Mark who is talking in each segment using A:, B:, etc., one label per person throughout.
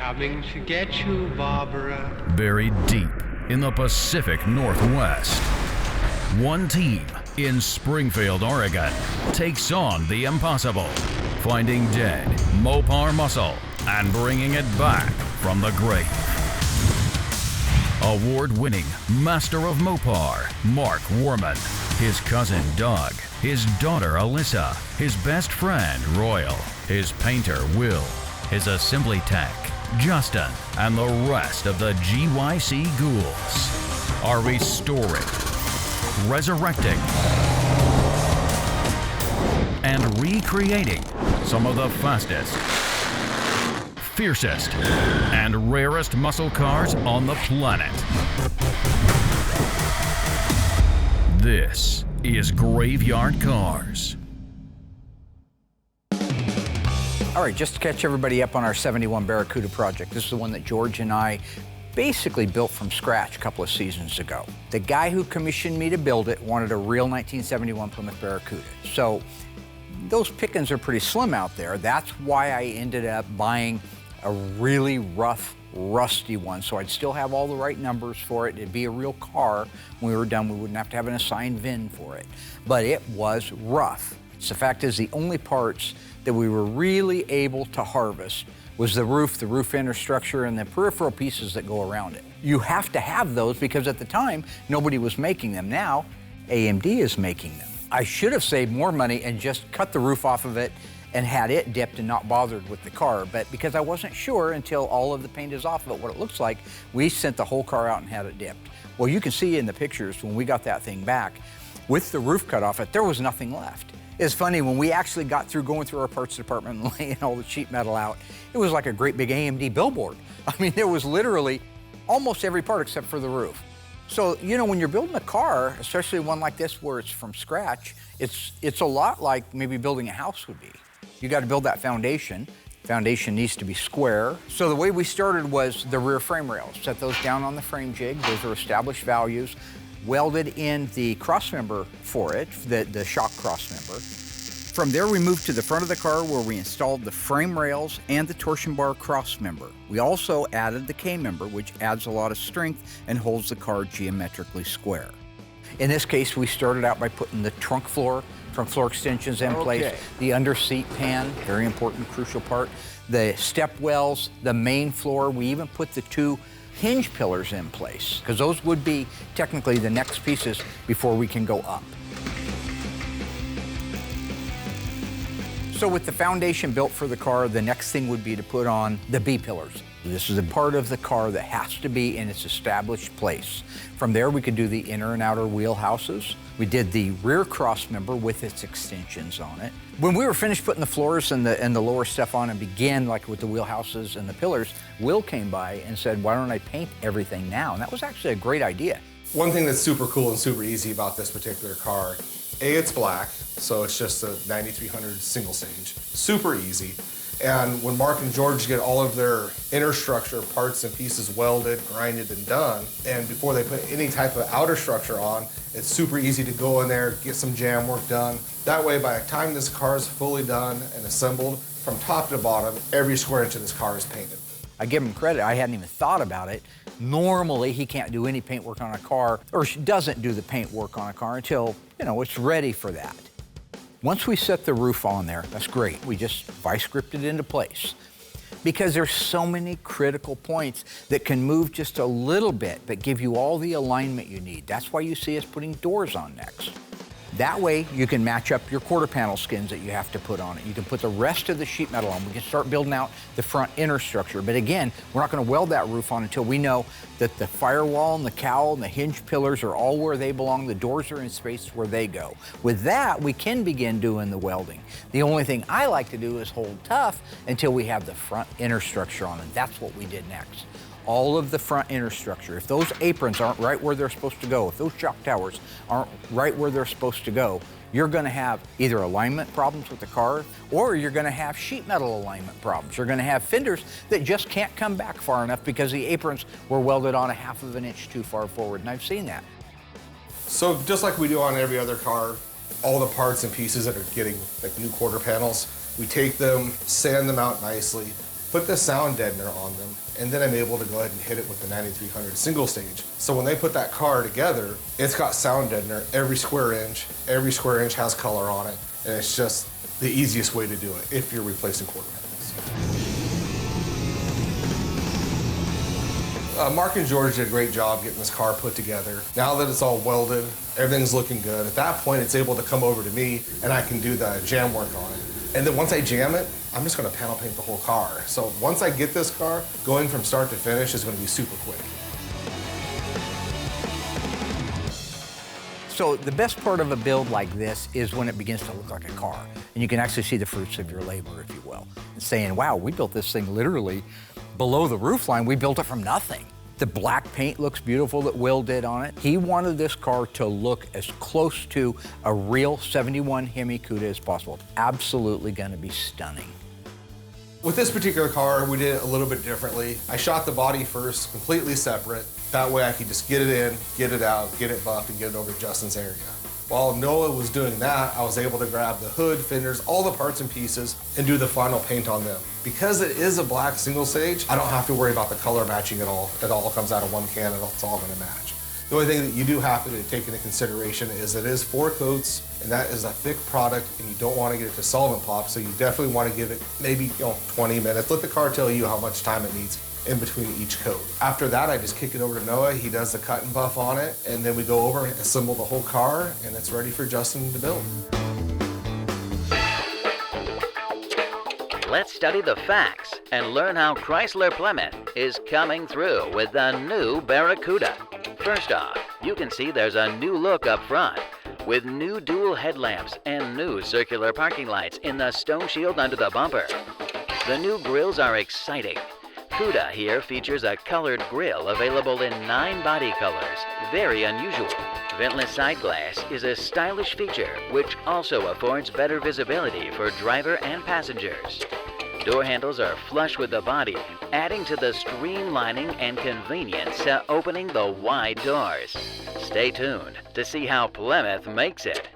A: Coming to get you, Barbara.
B: Buried deep in the Pacific Northwest, one team in Springfield, Oregon, takes on the impossible, finding dead Mopar muscle and bringing it back from the grave. Award-winning Master of Mopar, Mark Warman, his cousin Doug, his daughter Alyssa, his best friend Royal, his painter Will, his assembly tech Justin, and the rest of the GYC ghouls are restoring, resurrecting, and recreating some of the fastest, fiercest, and rarest muscle cars on the planet. This is Graveyard Cars.
C: All right, just to catch everybody up on our 71 Barracuda project, this is the one that George and I basically built from scratch a couple of seasons ago. The guy who commissioned me to build it wanted a real 1971 Plymouth Barracuda. So those pickings are pretty slim out there. That's why I ended up buying a really rough, rusty one, so I'd still have all the right numbers for it. It'd be a real car. When we were done, we wouldn't have to have an assigned VIN for it. But it was rough. So the fact is, the only parts that we were really able to harvest was the roof infrastructure, and the peripheral pieces that go around it. You have to have those because at the time, nobody was making them. Now, AMD is making them. I should have saved more money and just cut the roof off of it and had it dipped and not bothered with the car. But because I wasn't sure until all of the paint is off of it what it looks like, we sent the whole car out and had it dipped. Well, you can see in the pictures when we got that thing back, with the roof cut off it, there was nothing left. It's funny, when we actually got through going through our parts department and laying all the sheet metal out, it was like a great big AMD billboard. I mean, there was literally almost every part except for the roof. So, you know, when you're building a car, especially one like this where it's from scratch, it's a lot like maybe building a house would be. You got to build that foundation. Foundation needs to be square. So the way we started was the rear frame rails. Set those down on the frame jig. Those are established values. Welded in the cross member for it, the shock cross member. From there, we moved to the front of the car where we installed the frame rails and the torsion bar cross member. We also added the K member, which adds a lot of strength and holds the car geometrically square. In this case, we started out by putting the trunk floor, front floor extensions in place, the under seat pan, very important, crucial part, the step wells, the main floor. We even put the two hinge pillars in place, because those would be technically the next pieces before we can go up. So with the foundation built for the car, the next thing would be to put on the B pillars. This is a part of the car that has to be in its established place. From there, we could do the inner and outer wheel houses. We did the rear cross member with its extensions on it. When we were finished putting the floors and the lower stuff on and began like with the wheel houses and the pillars, Will came by and said, why don't I paint everything now? And that was actually a great idea.
D: One thing that's super cool and super easy about this particular car, it's black, so it's just a 9300 single stage. Super easy. And when Mark and George get all of their inner structure parts and pieces welded, grinded, and done, and before they put any type of outer structure on, it's super easy to go in there, get some jam work done. That way, by the time this car is fully done and assembled, from top to bottom, every square inch of this car is painted.
C: I give him credit, I hadn't even thought about it. Normally, he can't do any paint work on a car, or doesn't do the paint work on a car until, you know, it's ready for that. Once we set the roof on there, that's great. We just vice gripped it into place. Because there's so many critical points that can move just a little bit, but give you all the alignment you need. That's why you see us putting doors on next. That way, you can match up your quarter panel skins that you have to put on it. You can put the rest of the sheet metal on. We can start building out the front inner structure. But again, we're not going to weld that roof on until we know that the firewall and the cowl and the hinge pillars are all where they belong. The doors are in space where they go. With that, we can begin doing the welding. The only thing I like to do is hold tough until we have the front inner structure on, and that's what we did next. All of the front inner structure. If those aprons aren't right where they're supposed to go, if those shock towers aren't right where they're supposed to go, you're gonna have either alignment problems with the car, or you're gonna have sheet metal alignment problems. You're gonna have fenders that just can't come back far enough because the aprons were welded on 1/2 of an inch too far forward, and I've seen that.
D: So just like we do on every other car, all the parts and pieces that are getting like new quarter panels, we take them, sand them out nicely, put the sound deadener on them, and then I'm able to go ahead and hit it with the 9300 single stage. So when they put that car together, it's got sound deadener every square inch. Every square inch has color on it, and it's just the easiest way to do it if you're replacing quarter panels. Mark and George did a great job getting this car put together. Now that it's all welded, everything's looking good. At that point, it's able to come over to me, and I can do the jam work on it. And then once I jam it, I'm just gonna panel paint the whole car. So once I get this car, going from start to finish is gonna be super quick.
C: So the best part of a build like this is when it begins to look like a car. And you can actually see the fruits of your labor, if you will. And saying, wow, we built this thing literally below the roofline. We built it from nothing. The black paint looks beautiful that Will did on it. He wanted this car to look as close to a real 71 Hemi Cuda as possible. Absolutely gonna be stunning.
D: With this particular car, we did it a little bit differently. I shot the body first, completely separate. That way I could just get it in, get it out, get it buffed, and get it over to Justin's area. While Noah was doing that, I was able to grab the hood, fenders, all the parts and pieces, and do the final paint on them. Because it is a black single stage, I don't have to worry about the color matching at all. It all comes out of one can and it's all gonna match. The only thing that you do have to take into consideration is it is 4 coats, and that is a thick product, and you don't want to get it to solvent pop, so you definitely want to give it maybe 20 minutes. Let the car tell you how much time it needs in between each coat. After that, I just kick it over to Noah. He does the cut and buff on it, and then we go over and assemble the whole car, and it's ready for Justin to build.
E: Let's study the facts and learn how Chrysler Plymouth is coming through with the new Barracuda. First off, you can see there's a new look up front with new dual headlamps and new circular parking lights in the stone shield under the bumper. The new grills are exciting. Cuda here features a colored grille available in 9 body colors, very unusual. Ventless side glass is a stylish feature which also affords better visibility for driver and passengers. Door handles are flush with the body, adding to the streamlining and convenience to opening the wide doors. Stay tuned to see how Plymouth makes it.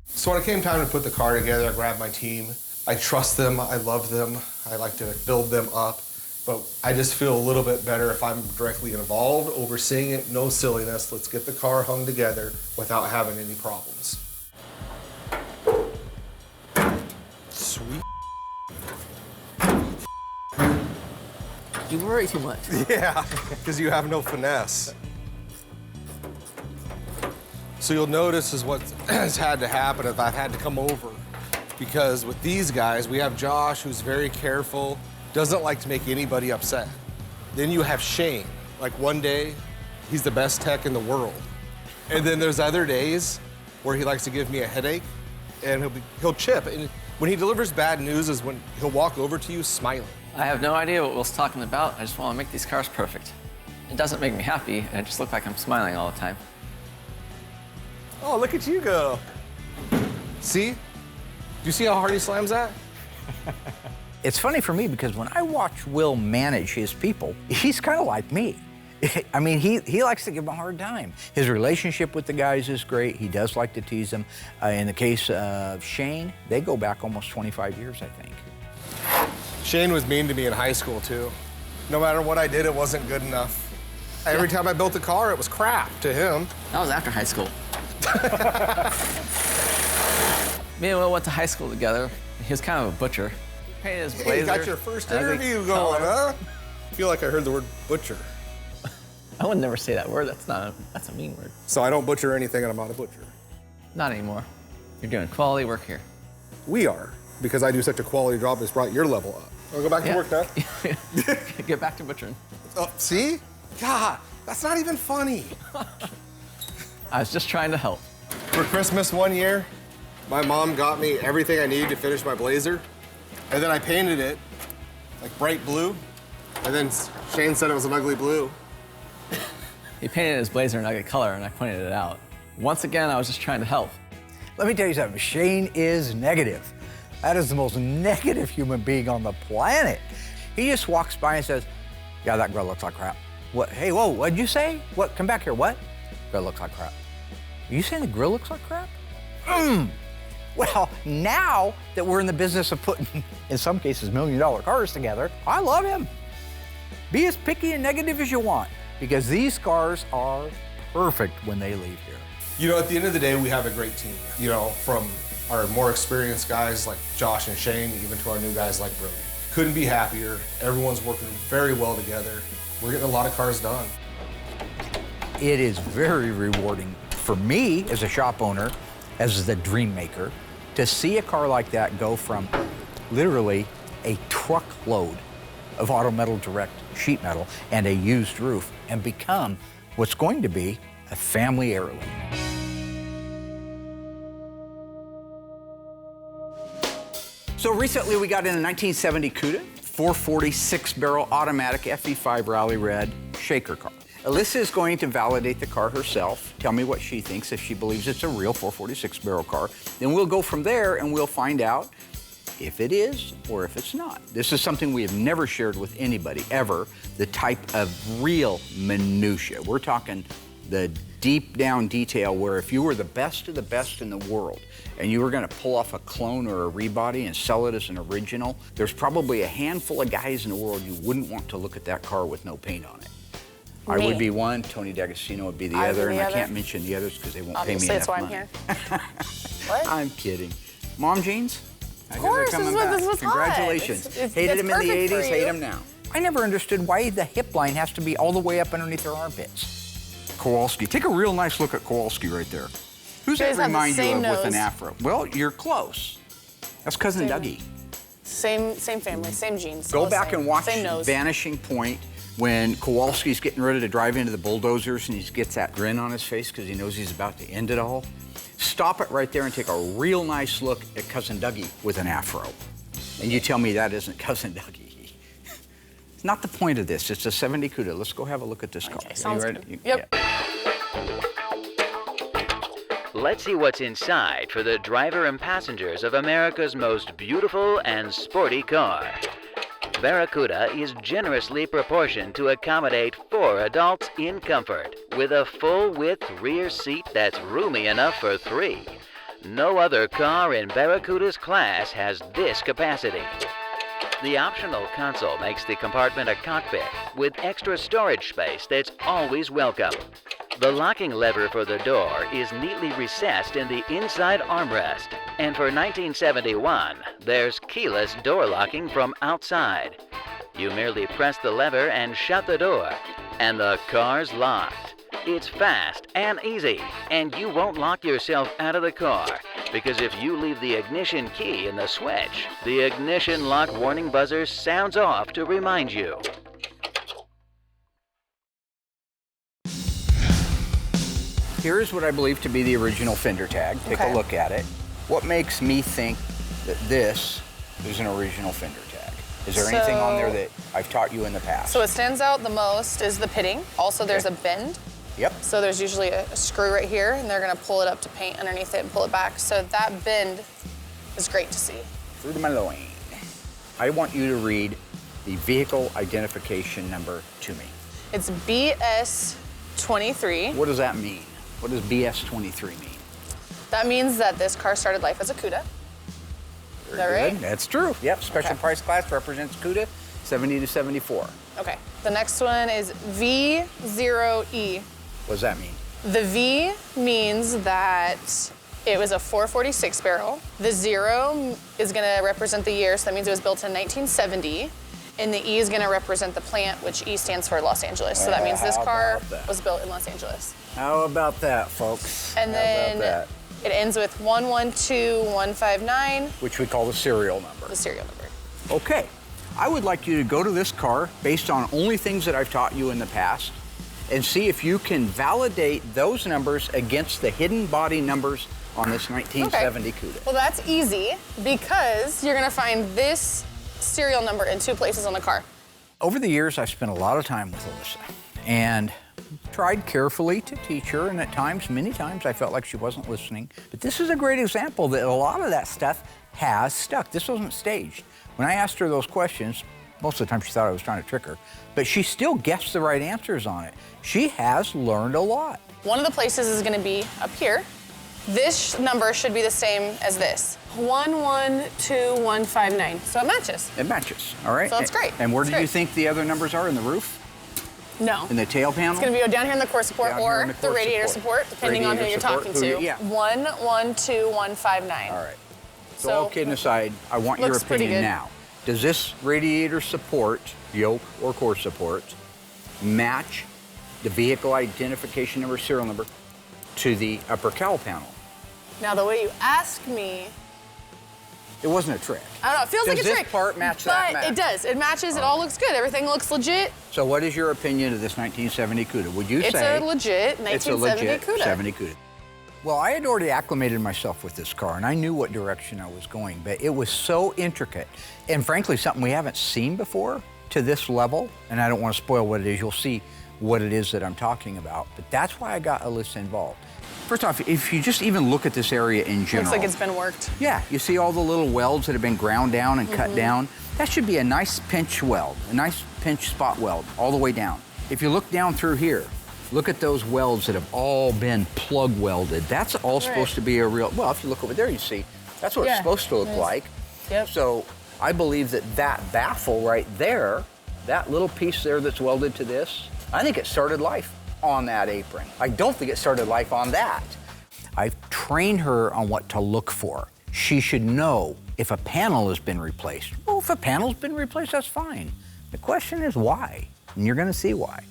D: So when it came time to put the car together, I grabbed my team. I trust them, I love them, I like to build them up, but I just feel a little bit better if I'm directly involved, overseeing it, no silliness. Let's get the car hung together without having any problems. Sweet.
F: You worry too much.
D: Yeah, because you have no finesse. So you'll notice is what has had to happen if I've had to come over. Because with these guys, we have Josh, who's very careful, doesn't like to make anybody upset. Then you have Shane. Like one day, he's the best tech in the world. And then there's other days where he likes to give me a headache, and he'll chip. And when he delivers bad news is when he'll walk over to you smiling.
F: I have no idea what Will's talking about. I just want to make these cars perfect. It doesn't make me happy. I just look like I'm smiling all the time.
D: Oh, look at you go. See? Do you see how hard he slams that?
C: It's funny for me because when I watch Will manage his people, he's kind of like me. I mean, he likes to give them a hard time. His relationship with the guys is great. He does like to tease them. In the case of Shane, they go back almost 25 years, I think.
D: Shane was mean to me in high school, too. No matter what I did, it wasn't good enough. Every time I built a car, it was crap to him.
F: That was after high school. Me and Will went to high school together. He was kind of a butcher. He painted his blazer.
D: Hey, you got your first interview going, huh? I feel like I heard the word butcher.
F: I would never say that word. That's a mean word.
D: So I don't butcher anything, and I'm not a butcher.
F: Not anymore. You're doing quality work here.
D: We are, because I do such a quality job that's brought your level up. I'll go back to work now.
F: Get back to butchering.
D: Oh, see? God, that's not even funny.
F: I was just trying to help.
D: For Christmas one year, my mom got me everything I needed to finish my blazer, and then I painted it like bright blue, and then Shane said it was an ugly blue.
F: He painted his blazer an ugly color, and I pointed it out. Once again, I was just trying to help.
C: Let me tell you something, Shane is negative. That is the most negative human being on the planet. He just walks by and says, yeah, that girl looks like crap. What? Hey, whoa, what'd you say? What? Come back here, what? Girl looks like crap. Are you saying the grill looks like crap? Well, now that we're in the business of putting, in some cases, million-dollar cars together, I love him. Be as picky and negative as you want, because these cars are perfect when they leave here.
D: You know, at the end of the day, we have a great team. You know, from our more experienced guys like Josh and Shane, even to our new guys like Brody. Couldn't be happier. Everyone's working very well together. We're getting a lot of cars done.
C: It is very rewarding for me as a shop owner, as the dream maker, to see a car like that go from literally a truckload of Auto Metal Direct sheet metal and a used roof and become what's going to be a family heirloom. So recently we got in a 1970 Cuda, 440 6-barrel automatic FE5 Rally Red shaker car. Alyssa is going to validate the car herself, tell me what she thinks, if she believes it's a real 446 barrel car. Then we'll go from there and we'll find out if it is or if it's not. This is something we have never shared with anybody, ever, the type of real minutia. We're talking the deep down detail where if you were the best of the best in the world and you were gonna pull off a clone or a rebody and sell it as an original, there's probably a handful of guys in the world you wouldn't want to look at that car with no paint on it. I would be one, Tony D'Agostino would be the other, and I can't mention the others because they won't pay me enough money. Obviously, that's why I'm here. What? I'm kidding. Mom jeans?
G: Of course, this was
C: Congratulations. Hated him in the 80s, hate him now. I never understood why the hip line has to be all the way up underneath their armpits. Kowalski. Take a real nice look at Kowalski right there. Who's that remind you of with an afro? Well, you're close. That's Cousin Dougie.
G: Same family, same genes.
C: Go back and watch Vanishing Point when Kowalski's getting ready to drive into the bulldozers and he gets that grin on his face because he knows he's about to end it all. Stop it right there and take a real nice look at Cousin Dougie with an afro. And you tell me that isn't Cousin Dougie. It's not the point of this. It's a 70 Cuda. Let's go have a look at this car.
G: Sounds good. Yep.
E: Let's see what's inside for the driver and passengers of America's most beautiful and sporty car. Barracuda is generously proportioned to accommodate 4 adults in comfort, with a full-width rear seat that's roomy enough for 3. No other car in Barracuda's class has this capacity. The optional console makes the compartment a cockpit, with extra storage space that's always welcome. The locking lever for the door is neatly recessed in the inside armrest, and for 1971, there's keyless door locking from outside. You merely press the lever and shut the door, and the car's locked. It's fast and easy, and you won't lock yourself out of the car, because if you leave the ignition key in the switch, the ignition lock warning buzzer sounds off to remind you.
C: Here's what I believe to be the original fender tag. Take a look at it. What makes me think that this is an original fender tag? Is there anything on there that I've taught you in the past?
G: So what stands out the most is the pitting. Also, there's a bend.
C: Yep.
G: So there's usually a screw right here, and they're gonna pull it up to paint underneath it and pull it back. So that bend is great to see.
C: Through my loin. I want you to read the vehicle identification number to me.
G: It's BS23.
C: What does that mean? What does BS23 mean?
G: That means that this car started life as a Cuda. Is that right?
C: That's true. Yep, special price class represents Cuda, 70 to 74.
G: Okay, the next one is V0E.
C: What does that mean?
G: The V means that it was a 446 barrel. The 0 is gonna represent the year, so that means it was built in 1970. And the E is gonna represent the plant, which E stands for Los Angeles. So that means this car was built in Los Angeles.
C: How about that, folks?
G: And then it ends with 112159.
C: Which we call the serial number.
G: The serial number.
C: Okay, I would like you to go to this car based on only things that I've taught you in the past and see if you can validate those numbers against the hidden body numbers on this 1970 Cuda.
G: Well, that's easy because you're gonna find this serial number in 2 places on the car.
C: Over the years, I've spent a lot of time with Alyssa and tried carefully to teach her, and at times, many times, I felt like she wasn't listening. But this is a great example that a lot of that stuff has stuck. This wasn't staged. When I asked her those questions, Most of the time she thought I was trying to trick her, but she still guessed the right answers on it. She has learned a lot.
G: One of the places is gonna be up here. This number should be the same as this. 112159. So it matches.
C: It matches, all right?
G: So that's great.
C: And where
G: That's
C: do you
G: great.
C: think the other numbers are? In the roof?
G: No.
C: In the tail panel?
G: It's gonna be down here in the core support
C: Down here
G: or
C: in
G: the,
C: core
G: radiator support, depending on who
C: Radiator
G: you're
C: support,
G: talking to.
C: yeah.
G: 112159.
C: All right. So all kidding aside, I want your
G: looks pretty
C: opinion
G: good.
C: now. Does this radiator support, yoke or core support, match the vehicle identification number, serial number, to the upper cowl panel?
G: Now the way you ask me,
C: It wasn't a trick.
G: I don't know, it feels like a
C: Does this
G: trick.
C: part match that
G: But
C: match?
G: it does. It matches. It all looks good. Everything looks legit.
C: So what is your opinion of this 1970 Cuda? Would you
G: It's
C: say
G: a legit 1970
C: it's a legit
G: Cuda.
C: 70 Cuda? Well, I had already acclimated myself with this car, and I knew what direction I was going, but it was so intricate, and frankly, something we haven't seen before to this level, and I don't want to spoil what it is. You'll see what it is that I'm talking about, but that's why I got Alyssa involved. First off, if you just even look at this area in general.
G: Looks like it's been worked.
C: Yeah, you see all the little welds that have been ground down and cut down? That should be a nice pinch weld, a nice pinch spot weld all the way down. If you look down through here, look at those welds that have all been plug welded. That's all supposed to be a real, well, if you look over there, you see, that's what it's supposed to look like.
G: Yep.
C: So I believe that that baffle right there, that little piece there that's welded to this, I think it started life on that apron. I don't think it started life on that. I've trained her on what to look for. She should know if a panel has been replaced. Well, if a panel's been replaced, that's fine. The question is why, and you're gonna see why.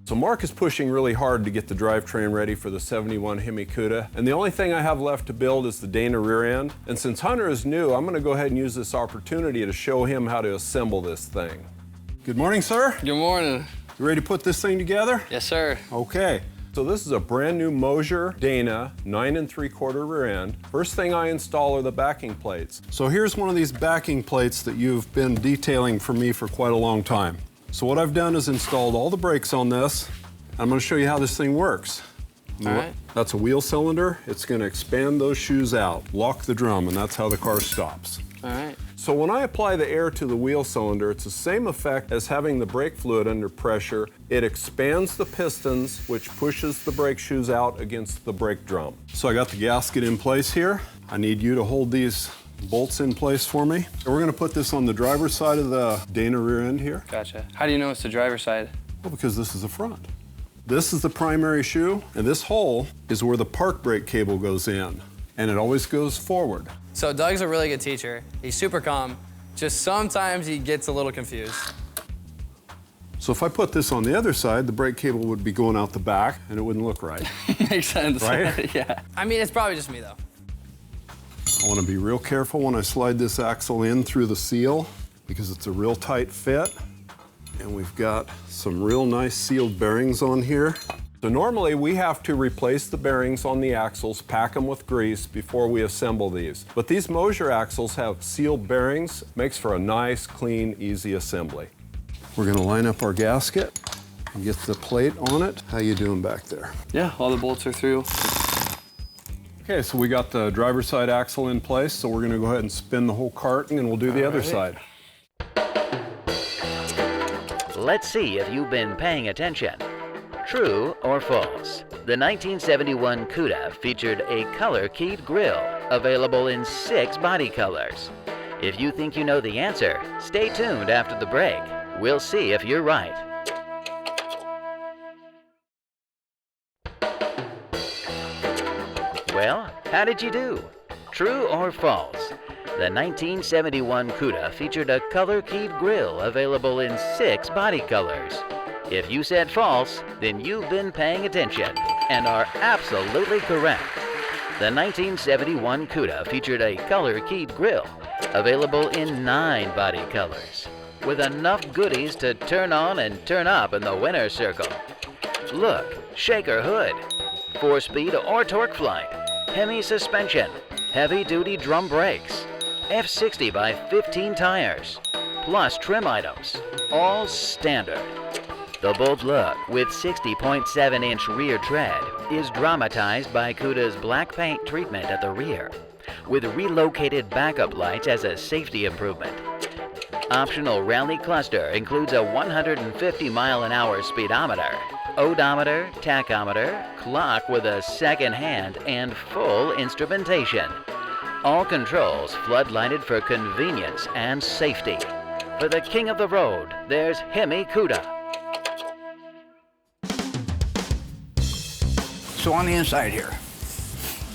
H: So Mark is pushing really hard to get the drivetrain ready for the 71 Hemi Cuda, and the only thing I have left to build is the Dana rear end. And since Hunter is new, I'm gonna go ahead and use this opportunity to show him how to assemble this thing. Good morning, sir.
F: Good morning.
H: You ready to put this thing together?
F: Yes, sir.
H: Okay. So this is a brand new Mosier Dana 9 3/4 rear end. First thing I install are the backing plates. So here's one of these backing plates that you've been detailing for me for quite a long time. So what I've done is installed all the brakes on this. I'm going to show you how this thing works.
F: All right.
H: That's a wheel cylinder. It's going to expand those shoes out, lock the drum, and that's how the car stops.
F: All right.
H: So when I apply the air to the wheel cylinder, it's the same effect as having the brake fluid under pressure. It expands the pistons, which pushes the brake shoes out against the brake drum. So I got the gasket in place here. I need you to hold these bolts in place for me. So we're gonna put this on the driver's side of the Dana rear end here.
F: Gotcha. How do you know it's the driver's side?
H: Well, because this is the front. This is the primary shoe, and this hole is where the park brake cable goes in, and it always goes forward.
I: So Doug's a really good teacher. He's super calm. Just sometimes he gets a little confused.
H: So if I put this on the other side, the brake cable would be going out the back, and it wouldn't look right.
F: Makes sense.
H: Right?
F: Yeah.
I: I mean, it's probably just me though.
H: I want to be real careful when I slide this axle in through the seal because it's a real tight fit. And we've got some real nice sealed bearings on here. So normally we have to replace the bearings on the axles, pack them with grease before we assemble these. But these Mosier axles have sealed bearings, makes for a nice, clean, easy assembly. We're going to line up our gasket and get the plate on it. How you doing back there?
F: Yeah, all the bolts are through.
H: Okay, so we got the driver's side axle in place, so we're gonna go ahead and spin the whole cart and we'll do the other side.
E: Let's see if you've been paying attention. True or false? The 1971 Cuda featured a color-keyed grille, available in 6 body colors. If you think you know the answer, stay tuned after the break. We'll see if you're right. Well, how did you do? True or false? The 1971 Cuda featured a color-keyed grille available in 6 body colors. If you said false, then you've been paying attention and are absolutely correct. The 1971 Cuda featured a color-keyed grille available in 9 body colors, with enough goodies to turn on and turn up in the winner's circle. Look, shaker hood, 4-speed or torque flight, Hemi suspension, heavy-duty drum brakes, F60 by 15 tires, plus trim items, all standard. The bold look with 60.7-inch rear tread is dramatized by Cuda's black paint treatment at the rear, with relocated backup lights as a safety improvement. Optional rally cluster includes a 150-mile-an-hour speedometer, odometer, tachometer, clock with a second hand, and full instrumentation. All controls floodlighted for convenience and safety. For the king of the road, there's Hemi Cuda.
C: So on the inside here,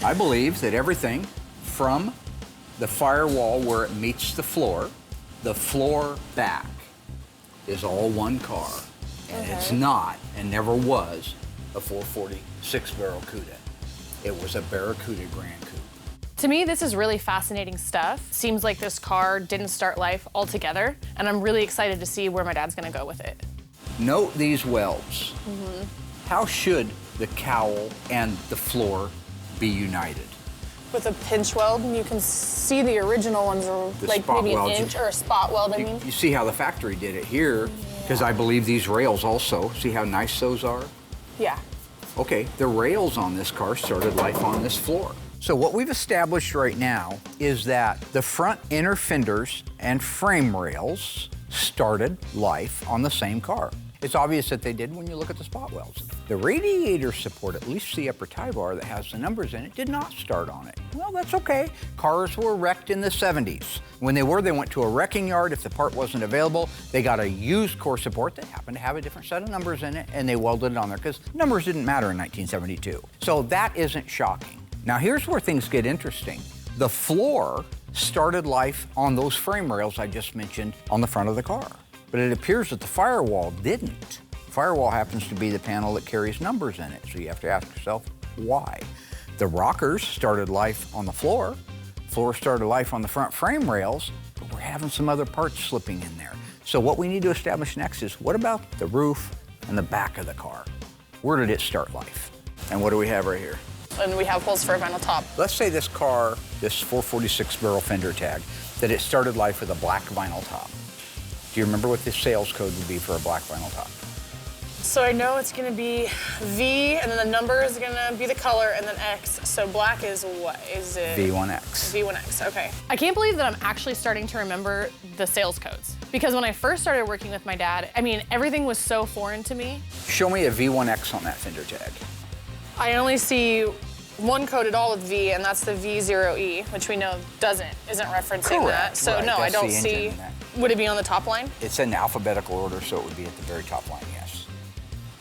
C: I believe that everything from the firewall where it meets the floor back is all one car. And it's not, and never was, a 446 Barracuda. It was a Barracuda Grand Coupe.
G: To me, this is really fascinating stuff. Seems like this car didn't start life altogether, and I'm really excited to see where my dad's gonna go with it.
C: Note these welds. How should the cowl and the floor be united?
G: With a pinch weld, you can see the original ones are
C: The
G: like
C: spot
G: maybe an
C: weld.
G: inch or a spot weld, I mean.
C: You see how the factory did it here, because I believe these rails also, see how nice those are?
G: Yeah.
C: Okay, the rails on this car started life on this floor. So what we've established right now is that the front inner fenders and frame rails started life on the same car. It's obvious that they did when you look at the spot welds. The radiator support, at least the upper tie bar that has the numbers in it, did not start on it. Well, that's okay. Cars were wrecked in the 70s. When they went to a wrecking yard. If the part wasn't available, they got a used core support that happened to have a different set of numbers in it, and they welded it on there because numbers didn't matter in 1972. So that isn't shocking. Now here's where things get interesting. The floor started life on those frame rails I just mentioned on the front of the car. But it appears that the firewall didn't. Firewall happens to be the panel that carries numbers in it, so you have to ask yourself, why? The rockers started life on the floor. Floor started life on the front frame rails, but we're having some other parts slipping in there. So what we need to establish next is, what about the roof and the back of the car? Where did it start life? And what do we have right here?
G: And we have holes for a vinyl top.
C: Let's say this car, this 446 barrel fender tag, that it started life with a black vinyl top. Do you remember what the sales code would be for a black vinyl top?
G: So I know it's gonna be V, and then the number is gonna be the color, and then X. So black is what? Is it?
C: V1X.
G: V1X, okay. I can't believe that I'm actually starting to remember the sales codes. Because when I first started working with my dad, I mean, everything was so foreign to me.
C: Show me a V1X on that fender tag.
G: I only see one code at all with V, and that's the V0E, which we know isn't referencing that. So
C: Right,
G: no, I
C: that's
G: don't
C: the
G: see.
C: engine in that.
G: Would it be on the top line?
C: It's in alphabetical order, so it would be at the very top line, yes.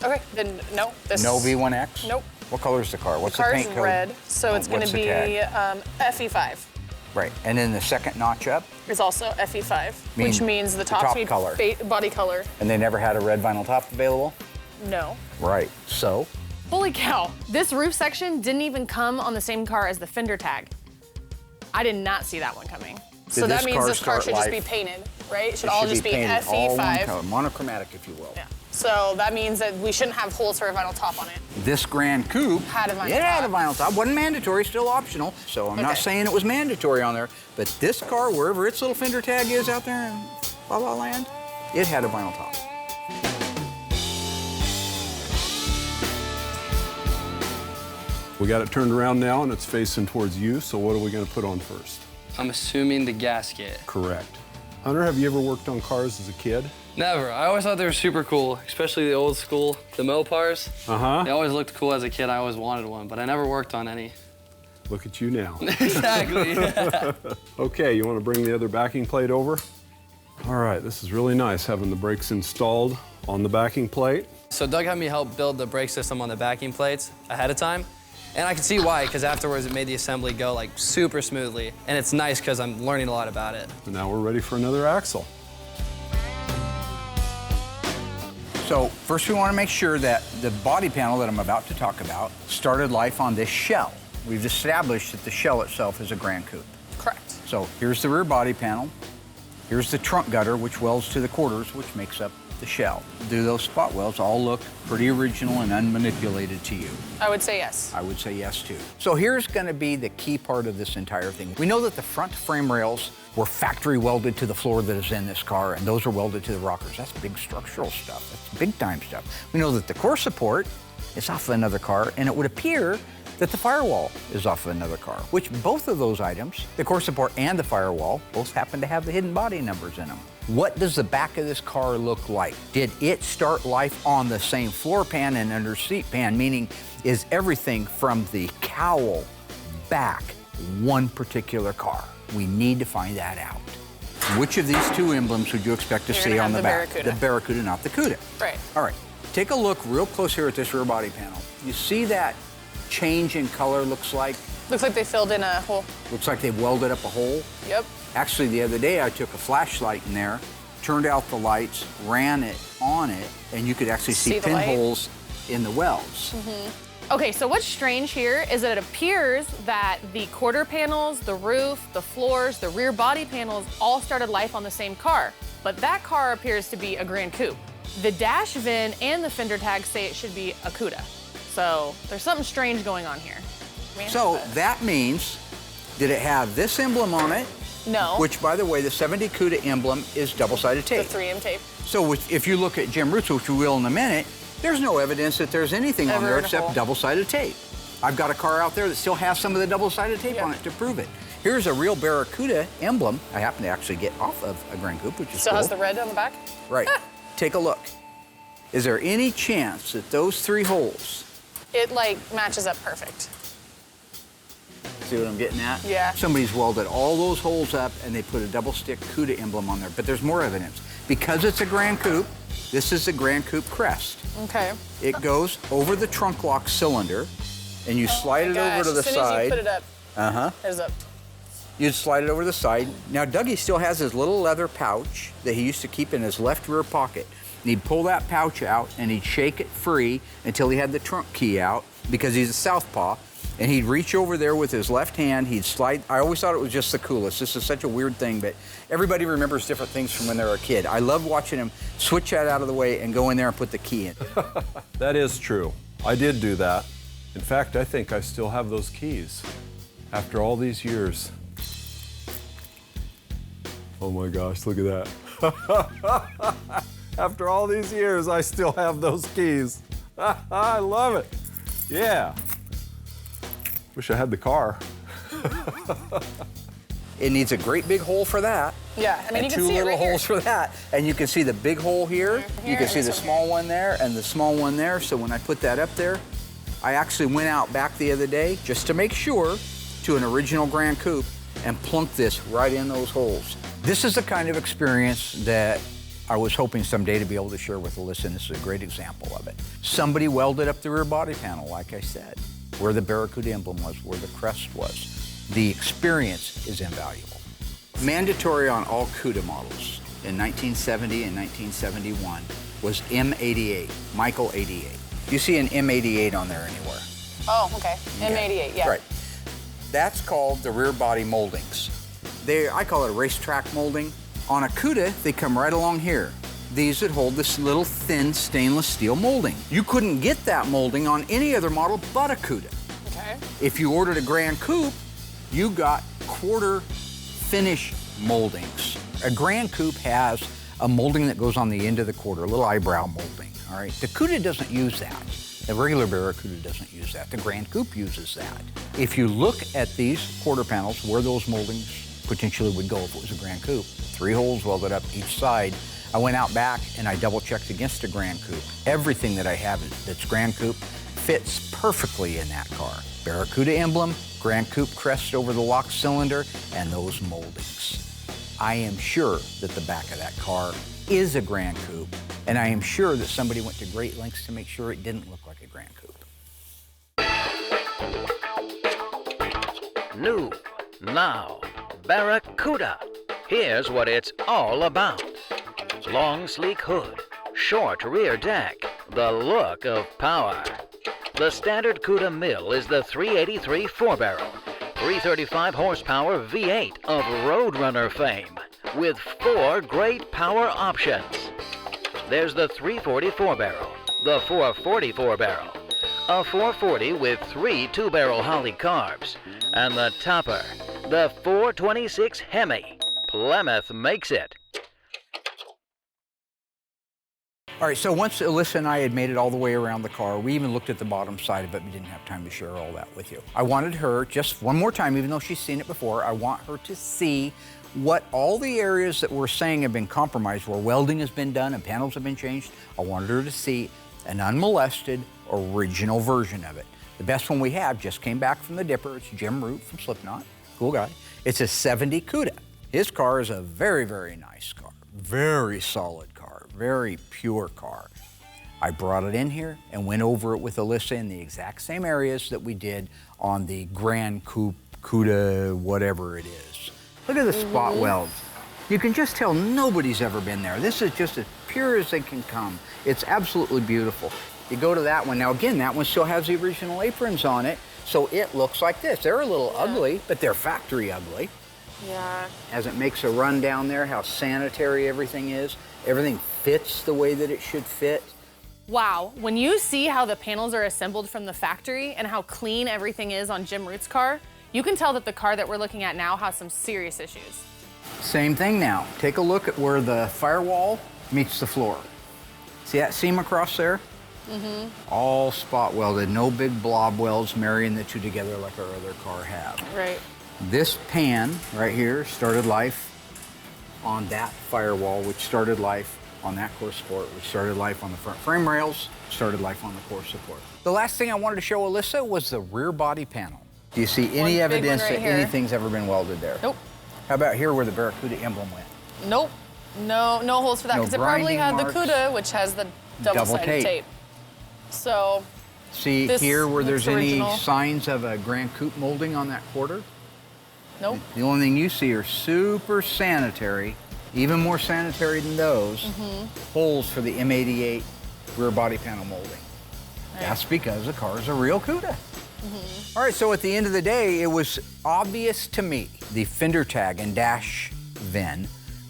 G: Okay, then no. This
C: No V1X?
G: Nope.
C: What color is the car? What's the
G: Car's
C: paint code?
G: red, so it's gonna
C: What's the
G: be
C: tag?
G: FE5.
C: Right, and then the second notch up,
G: Is also FE5, which means the top,
C: color.
G: body color.
C: and they never had a red vinyl top available?
G: No.
C: Right, so?
G: Holy cow, this roof section didn't even come on the same car as the fender tag. I did not see that one coming. So
C: Did
G: that
C: this
G: means
C: car
G: this car
C: start
G: should just be
C: life-
G: painted, right? It should
C: It
G: all
C: should
G: just be
C: painted all one
G: FE5.
C: color, monochromatic, if you will.
G: Yeah. So that means that we shouldn't have holes for a vinyl top on it.
C: This Grand Coupe
G: Had a vinyl
C: it had a
G: top.
C: vinyl top. Wasn't mandatory, still optional. So I'm not
G: Okay.
C: saying it was mandatory on there, but this car, wherever its little fender tag is out there in La La Land, it had a vinyl top.
H: We got it turned around now and it's facing towards you, so what are we gonna put on first?
I: I'm assuming the gasket.
H: Correct. Hunter, have you ever worked on cars as a kid?
I: Never. I always thought they were super cool, especially the old school, the Mopars.
H: Uh-huh.
I: They always looked cool as a kid. I always wanted one, but I never worked on any.
H: Look at you now.
I: Exactly.
H: Okay, you wanna bring the other backing plate over? All right, this is really nice having the brakes installed on the backing plate.
I: So Doug had me help build the brake system on the backing plates ahead of time. And I could see why, because afterwards it made the assembly go like super smoothly. And it's nice because I'm learning a lot about it.
H: And now we're ready for another axle.
C: So first we want to make sure that the body panel that I'm about to talk about started life on this shell. We've established that the shell itself is a Grand Coupe.
G: Correct.
C: So here's the rear body panel. Here's the trunk gutter, which welds to the quarters, which makes up the shell. Do those spot welds all look pretty original and unmanipulated to you?
G: I would say yes.
C: I would say yes, too. So here's gonna be the key part of this entire thing. We know that the front frame rails were factory welded to the floor that is in this car, and those are welded to the rockers. That's big structural stuff. That's big time stuff. We know that the core support is off of another car, and it would appear that the firewall is off of another car, which both of those items, the core support and the firewall, both happen to have the hidden body numbers in them. What does the back of this car look like? Did it start life on the same floor pan and under seat pan, meaning is everything from the cowl back one particular car? We need to find that out. Which of these two emblems would you expect to see on the back?
G: Barracuda.
C: The Barracuda, not the Cuda.
G: Right.
C: All right, take a look real close here at this rear body panel. You see that change in color looks like?
G: Looks like they filled in a hole.
C: Looks like they welded up a hole.
G: Yep.
C: Actually, the other day I took a flashlight in there, turned out the lights, ran it on it, and you could actually see
G: the light?
C: pinholes in the welds.
J: Okay, so what's strange here is that it appears that the quarter panels, the roof, the floors, the rear body panels all started life on the same car. But that car appears to be a Grand Coupe. The dash VIN and the fender tags say it should be a Cuda. So there's something strange going on here.
C: So that means, did it have this emblem on it?
G: No.
C: Which, by the way, the 70 Cuda emblem is double-sided tape.
G: The 3M tape.
C: So if you look at Jim Roots, which we will in a minute, there's no evidence that there's anything on
G: Ever
C: there
G: in a
C: except
G: hole.
C: double-sided tape. I've got a car out there that still has some of the double-sided tape on it to prove it. Here's a real Barracuda emblem. I happen to actually get off of a Grand Coupe, which is
G: Still
C: cool.
G: has the red on the back?
C: Right. Take a look. Is there any chance that those 3 holes,
G: It like matches up perfect.
C: see what I'm getting at?
G: Yeah.
C: Somebody's welded all those holes up and they put a double-stick Cuda emblem on there. But there's more evidence. Because it's a Grand Coupe, this is the Grand Coupe crest.
G: Okay.
C: It goes over the trunk lock cylinder, and you slide it over to the
G: As soon as you
C: side.
G: put it up,
C: Uh-huh.
G: it's up.
C: You'd slide it over the side. Now, Dougie still has his little leather pouch that he used to keep in his left rear pocket. And he'd pull that pouch out, and he'd shake it free until he had the trunk key out, because he's a southpaw. And he'd reach over there with his left hand, he'd slide. I always thought it was just the coolest. This is such a weird thing, but everybody remembers different things from when they were a kid. I love watching him switch that out of the way and go in there and put the key in.
H: That is true. I did do that. In fact, I think I still have those keys after all these years. Oh my gosh, look at that. After all these years, I still have those keys. I love it. Yeah. Wish I had the car.
C: It needs a great big hole for that.
G: Yeah, I mean,
C: And
G: you can
C: two
G: see it
C: little
G: right here.
C: holes for that. And you can see the big hole here. You can
G: and
C: see the
G: this one
C: small one there and the small one there. So when I put that up there, I actually went out back the other day just to make sure to an original Grand Coupe and plunked this right in those holes. This is the kind of experience that I was hoping someday to be able to share with Alyssa, and this is a great example of it. Somebody welded up the rear body panel, like I said, where the Barracuda emblem was, where the crest was. The experience is invaluable. Mandatory on all Cuda models in 1970 and 1971 was M88, Michael 88. Do you see an M88 on there anywhere?
G: Oh, okay. M88, yeah.
C: Right. That's called the rear body moldings. I call it a racetrack molding. On a Cuda, they come right along here. These would hold this little thin stainless steel molding. You couldn't get that molding on any other model but a Cuda.
G: Okay.
C: If you ordered a Grand Coupe, you got quarter finish moldings. A Grand Coupe has a molding that goes on the end of the quarter, a little eyebrow molding, all right? The Cuda doesn't use that. The regular Barracuda doesn't use that. The Grand Coupe uses that. If you look at these quarter panels, where those moldings potentially would go if it was a Grand Coupe, 3 holes welded up each side. I went out back and I double checked against a Grand Coupe. Everything that I have that's Grand Coupe fits perfectly in that car. Barracuda emblem, Grand Coupe crest over the lock cylinder, and those moldings. I am sure that the back of that car is a Grand Coupe, and I am sure that somebody went to great lengths to make sure it didn't look like a Grand Coupe.
E: New, now, Barracuda. Here's what it's all about. Long, sleek hood, short rear deck, the look of power. The standard Cuda mill is the 383 4-barrel, 335 horsepower V8 of Roadrunner fame, with 4 great power options. There's the 340 4-barrel, the 440 4-barrel, a 440 with 3 2-barrel Holly carbs, and the topper, the 426 Hemi. Plymouth makes it.
C: All right, so once Alyssa and I had made it all the way around the car, we even looked at the bottom side of it. We didn't have time to share all that with you. I wanted her, just one more time, even though she's seen it before, I want her to see what all the areas that we're saying have been compromised, where welding has been done and panels have been changed. I wanted her to see an unmolested, original version of it. The best one we have just came back from the Dipper. It's Jim Root from Slipknot, cool guy. It's a 70 Cuda. His car is a very, very nice car, very solid car, very pure car. I brought it in here and went over it with Alyssa in the exact same areas that we did on the Grand Coupe, Cuda, whatever it is. Look at the spot welds. You can just tell nobody's ever been there. This is just as pure as they can come. It's absolutely beautiful. You go to that one. Now again, that one still has the original aprons on it, so it looks like this. They're a little ugly, but they're factory ugly.
J: Yeah.
C: As it makes a run down there, how sanitary everything is. Everything fits the way that it should fit.
J: Wow, when you see how the panels are assembled from the factory and how clean everything is on Jim Root's car, you can tell that the car that we're looking at now has some serious issues.
C: Same thing now. Take a look at where the firewall meets the floor. See that seam across there? Mm-hmm. All spot welded, no big blob welds marrying the two together like our other car have.
J: Right.
C: This pan right here started life on that firewall, which started life on that core support, which started life on the front frame rails, started life on the core support. The last thing I wanted to show Alyssa was the rear body panel. Do you see any evidence that anything's ever been welded there?
J: Nope.
C: How about here where the Barracuda emblem went?
J: Nope. No holes for that, because it probably had the Cuda, which has the double-sided tape. So,
C: see here where there's any signs of a Grand Coupe molding on that quarter?
J: Nope.
C: The only thing you see are super sanitary, even more sanitary than those, holes for the M88 rear body panel molding. Right. That's because the car is a real Cuda. All right, so at the end of the day, it was obvious to me, the fender tag and dash VIN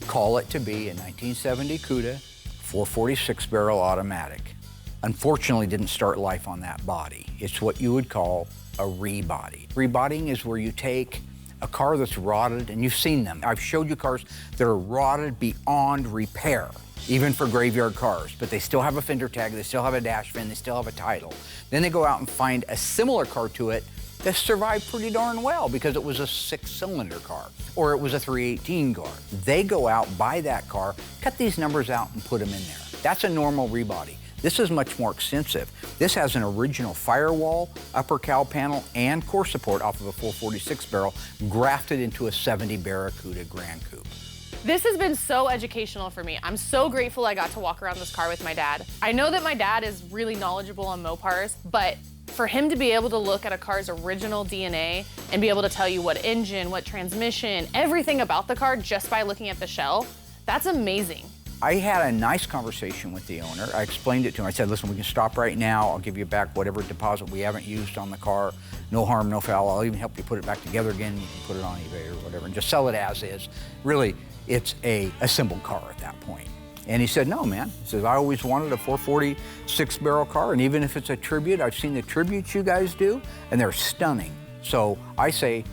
C: call it to be a 1970 Cuda 446 barrel automatic. Unfortunately, didn't start life on that body. It's what you would call a rebody. Rebodying is where you take a car that's rotted, and you've seen them. I've showed you cars that are rotted beyond repair, even for graveyard cars, but they still have a fender tag, they still have a dash VIN, they still have a title. Then they go out and find a similar car to it that survived pretty darn well because it was a 6-cylinder car or it was a 318 car. They go out, buy that car, cut these numbers out and put them in there. That's a normal rebody. This is much more extensive. This has an original firewall, upper cowl panel, and core support off of a 446 barrel grafted into a 70 Barracuda Grand Coupe.
J: This has been so educational for me. I'm so grateful I got to walk around this car with my dad. I know that my dad is really knowledgeable on Mopars, but for him to be able to look at a car's original DNA and be able to tell you what engine, what transmission, everything about the car just by looking at the shell, that's amazing.
C: I had a nice conversation with the owner. I explained it to him. I said, listen, we can stop right now. I'll give you back whatever deposit we haven't used on the car. No harm, no foul. I'll even help you put it back together again. You can put it on eBay or whatever and just sell it as is. Really, it's a assembled car at that point. And he said, no, man. He says, I always wanted a 446 barrel car, and even if it's a tribute, I've seen the tributes you guys do, and they're stunning. So I say,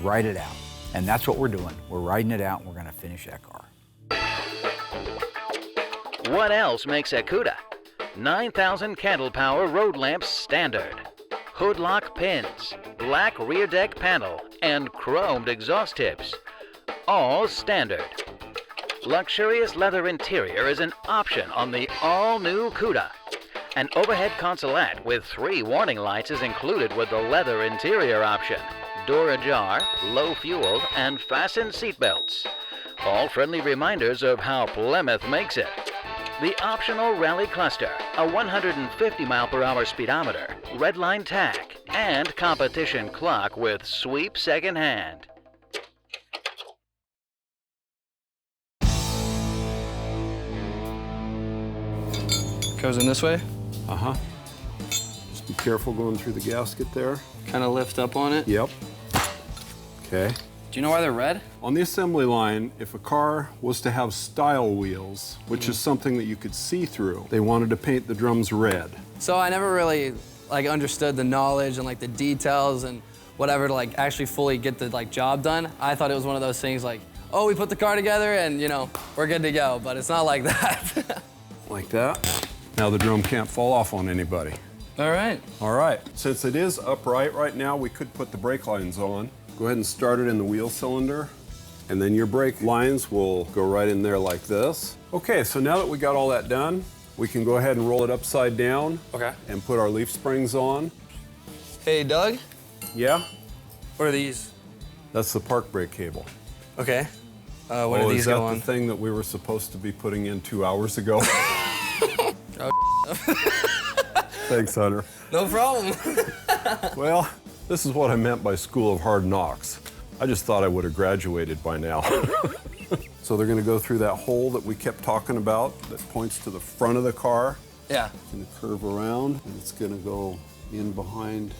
C: ride it out. And that's what we're doing. We're riding it out, and we're gonna finish that car.
E: What else makes a Cuda? 9,000 candle power road lamps standard, hood lock pins, black rear deck panel, and chromed exhaust tips. All standard. Luxurious leather interior is an option on the all-new Cuda. An overhead consolette with 3 warning lights is included with the leather interior option. Door ajar, low fuel, and fastened seatbelts. All friendly reminders of how Plymouth makes it. The optional rally cluster, a 150 mph speedometer, redline tach, and competition clock with sweep second hand.
I: Goes in this way.
H: Uh-huh. Just be careful going through the gasket there.
I: Kind of lift up on it.
H: Yep. Okay.
I: Do you know why they're red?
H: On the assembly line, if a car was to have style wheels, which is something that you could see through, they wanted to paint the drums red.
I: So I never really understood the knowledge and the details and whatever to actually fully get the job done. I thought it was one of those things oh, we put the car together and we're good to go, but it's not like that.
H: Like that. Now the drum can't fall off on anybody.
I: All right.
H: All right, since it is upright right now, we could put the brake lines on. Go ahead and start it in the wheel cylinder, and then your brake lines will go right in there like this. Okay, so now that we got all that done, we can go ahead and roll it upside down.
I: Okay.
H: And put our leaf springs on.
I: Hey, Doug,
H: Yeah,
I: what are these?
H: that's the park brake cable.
I: Okay. What do
H: Oh,
I: these
H: is that
I: go on?
H: the thing that we were supposed to be putting in 2 hours ago? Thanks, Hunter.
I: No problem.
H: Well, this is what I meant by School of Hard Knocks. I just thought I would have graduated by now. So they're gonna go through that hole that we kept talking about that points to the front of the car.
I: Yeah.
H: It's gonna curve around and it's gonna go in behind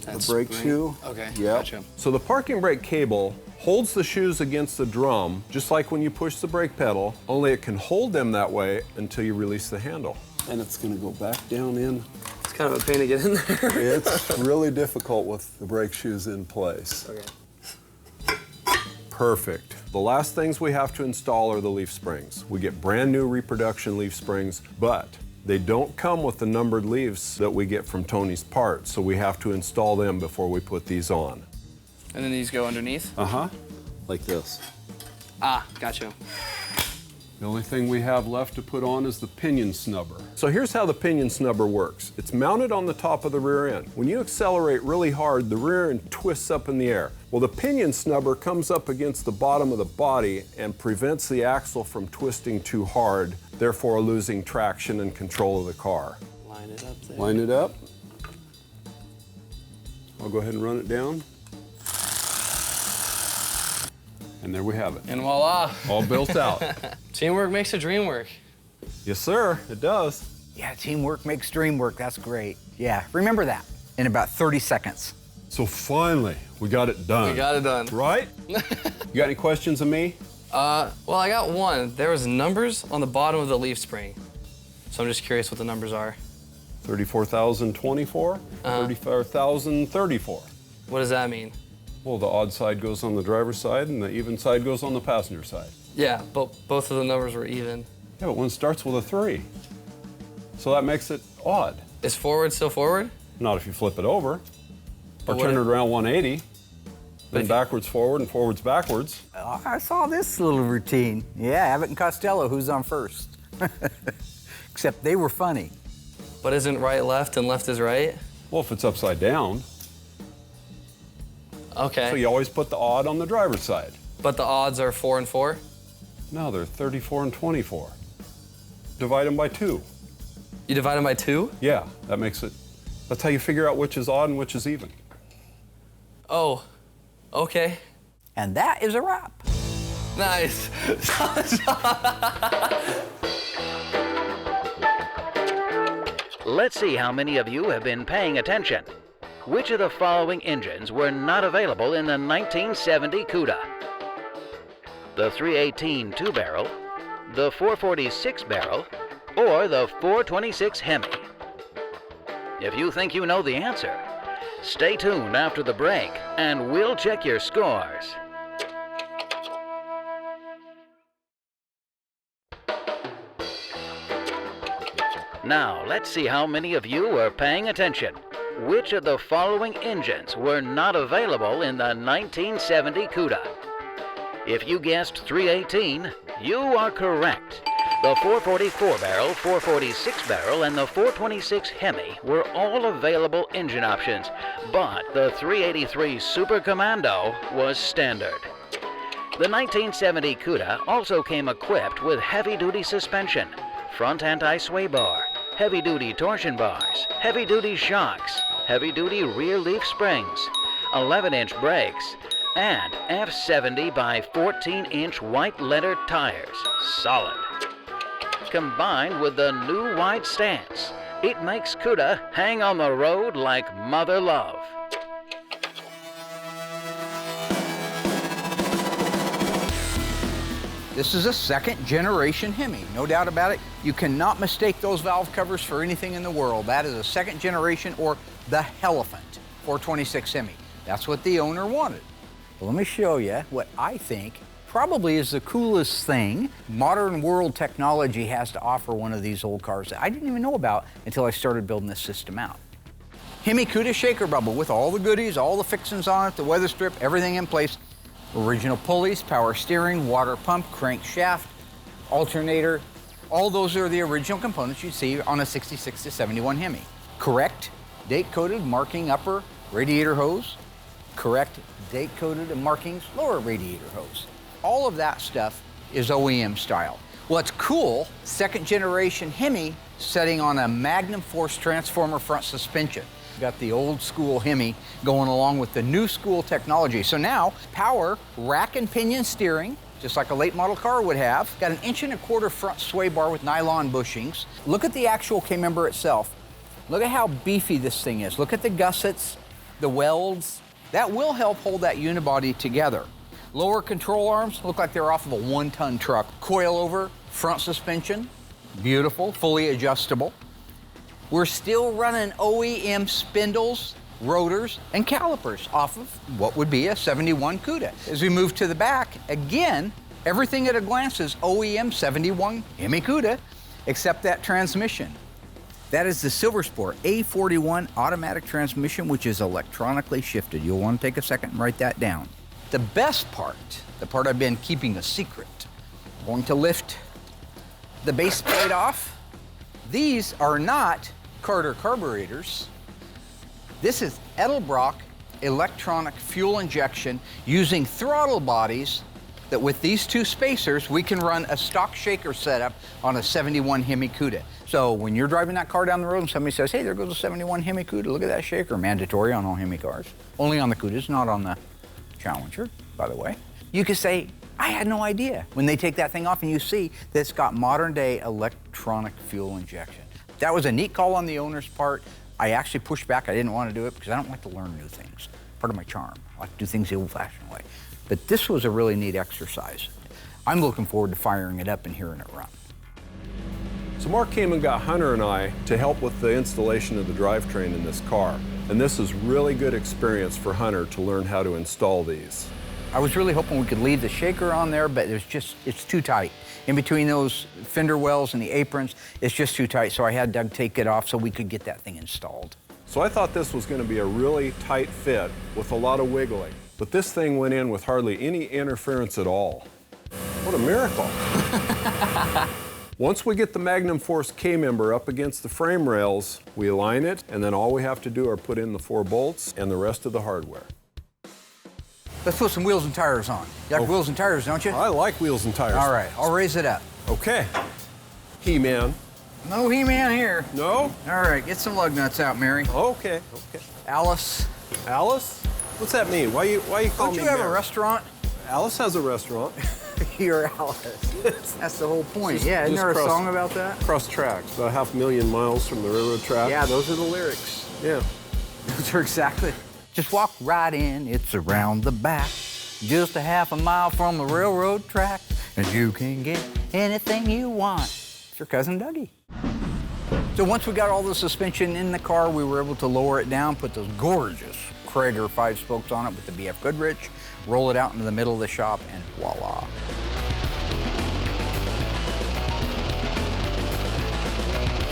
I: That
H: the brake
I: spring?
H: shoe.
I: Okay,
H: Yep.
I: gotcha.
H: So the parking brake cable holds the shoes against the drum, just like when you push the brake pedal, only it can hold them that way until you release the handle. And it's gonna go back down in.
I: It's kind of a pain to get in there.
H: It's really difficult with the brake shoes in place.
I: Okay.
H: Perfect. The last things we have to install are the leaf springs. We get brand new reproduction leaf springs, but they don't come with the numbered leaves that we get from Tony's parts, so we have to install them before we put these on.
I: And then these go underneath?
H: Uh-huh, like this.
I: Ah, gotcha.
H: The only thing we have left to put on is the pinion snubber. So here's how the pinion snubber works. It's mounted on the top of the rear end. When you accelerate really hard, the rear end twists up in the air. Well, the pinion snubber comes up against the bottom of the body and prevents the axle from twisting too hard, therefore losing traction and control of the car.
I: Line it up there.
H: Line it up. I'll go ahead and run it down. And there we have it.
I: And voila.
H: All built out.
I: Teamwork makes the dream work.
H: Yes, sir, it does.
C: Yeah, teamwork makes dream work. That's great. Yeah, remember that in about 30 seconds.
H: So finally, we got it done.
I: We got it done.
H: Right? You got any questions of me?
I: Well, I got one. There was numbers on the bottom of the leaf spring. So I'm just curious what the numbers are.
H: 34,024, 34,034.
I: What does that mean?
H: Well, the odd side goes on the driver's side and the even side goes on the passenger side.
I: Yeah, but both of the numbers were even.
H: Yeah, but one starts with a 3. So that makes it odd.
I: Is forward still forward?
H: Not if you flip it over.
I: But
H: Or
I: what
H: turn it
I: if-
H: around 180. Then
I: if-
H: backwards forward and forwards backwards.
C: Oh, I saw this little routine. Yeah, Abbott and Costello, who's on first? Except they were funny.
I: But isn't right left and left is right?
H: Well, if it's upside down,
I: Okay.
H: so you always put the odd on the driver's side.
I: But the odds are 4 and 4?
H: No, they're 34 and 24. Divide them by 2.
I: You divide them by 2?
H: Yeah, that makes it, that's how you figure out which is odd and which is even.
I: Oh, okay.
C: And that is a wrap.
I: Nice.
E: Let's see how many of you have been paying attention. Which of the following engines were not available in the 1970 Cuda? The 318 2-barrel, the 446 barrel, or the 426 Hemi? If you think you know the answer, stay tuned after the break and we'll check your scores. Now, let's see how many of you are paying attention. Which of the following engines were not available in the 1970 Cuda? If you guessed 318, you are correct. The 444 barrel, 446 barrel, and the 426 Hemi were all available engine options, but the 383 Super Commando was standard. The 1970 Cuda also came equipped with heavy-duty suspension, front anti-sway bar, heavy-duty torsion bars, heavy-duty shocks, heavy-duty rear leaf springs, 11-inch brakes, and F70 by 14-inch white letter tires, solid. Combined with the new wide stance, it makes Cuda hang on the road like mother love.
C: This is a second-generation Hemi, no doubt about it. You cannot mistake those valve covers for anything in the world. That is a second generation, or the Helephant 426 Hemi. That's what the owner wanted. Well, let me show you what I think probably is the coolest thing modern world technology has to offer one of these old cars that I didn't even know about until I started building this system out. Hemi Cuda shaker bubble with all the goodies, all the fixings on it, the weather strip, everything in place. Original pulleys, power steering, water pump, crankshaft, alternator. All those are the original components you see on a 66 to 71 Hemi. Correct date-coded marking upper radiator hose. Correct date-coded markings lower radiator hose. All of that stuff is OEM style. What's cool, second generation Hemi setting on a Magnum Force transformer front suspension. Got the old school Hemi going along with the new school technology. So now, power, rack and pinion steering, just like a late model car would have. Got an 1.25" front sway bar with nylon bushings. Look at the actual K-member itself. Look at how beefy this thing is. Look at the gussets, the welds. That will help hold that unibody together. Lower control arms look like they're off of a 1-ton truck. Coil-over front suspension, beautiful, fully adjustable. We're still running OEM spindles, rotors, and calipers off of what would be a 71 Cuda. As we move to the back, again, everything at a glance is OEM 71 Hemi Cuda, except that transmission. That is the Silver Sport A41 automatic transmission, which is electronically shifted. You'll want to take a second and write that down. The best part, the part I've been keeping a secret, I'm going to lift the base plate off. These are not Carter carburetors. This is Edelbrock electronic fuel injection using throttle bodies that with these two spacers, we can run a stock shaker setup on a 71 Hemi Cuda. So when you're driving that car down the road and somebody says, hey, there goes a 71 Hemi Cuda, look at that shaker, mandatory on all Hemi cars. Only on the Cudas, not on the Challenger, by the way. You can say, I had no idea. When they take that thing off and you see that it's got modern day electronic fuel injection. That was a neat call on the owner's part. I actually pushed back, I didn't want to do it because I don't like to learn new things. Part of my charm, I like to do things the old fashioned way. But this was a really neat exercise. I'm looking forward to firing it up and hearing it run.
H: So Mark came and got Hunter and I to help with the installation of the drivetrain in this car. And this is really good experience for Hunter to learn how to install these.
C: I was really hoping we could leave the shaker on there, but it's too tight. In between those fender wells and the aprons, it's just too tight, so I had Doug take it off so we could get that thing installed.
H: So I thought this was going to be a really tight fit with a lot of wiggling. But this thing went in with hardly any interference at all. What a miracle. Once we get the Magnum Force K-member up against the frame rails, we align it, and then all we have to do are put in the 4 bolts and the rest of the hardware.
C: Let's put some wheels and tires on. You like wheels and tires, don't you?
H: I like wheels and tires.
C: All right, I'll raise it up.
H: Okay. He-Man.
C: No He-Man here.
H: No?
C: All right, get some lug nuts out, Mary.
H: Okay, okay.
C: Alice.
H: Alice? What's that mean? Why you call me
C: Don't you have
H: Mary?
C: a restaurant?
H: Alice has a restaurant.
C: You're Alice. That's the whole point. Yeah, isn't there a song about that?
H: Cross tracks, about 500,000 miles from the railroad track.
C: Yeah, those are the lyrics.
H: Yeah.
C: Those are exactly. Just walk right in, it's around the back. Just a 1/2 mile from the railroad track, and you can get anything you want. It's your cousin Dougie. So once we got all the suspension in the car, we were able to lower it down, put those gorgeous Krager 5 spokes on it with the BF Goodrich, roll it out into the middle of the shop, and voila.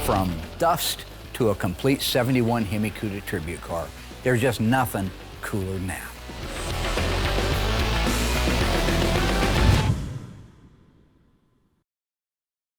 C: From dust to a complete 71 Hemi Cuda tribute car. There's just nothing cooler than that.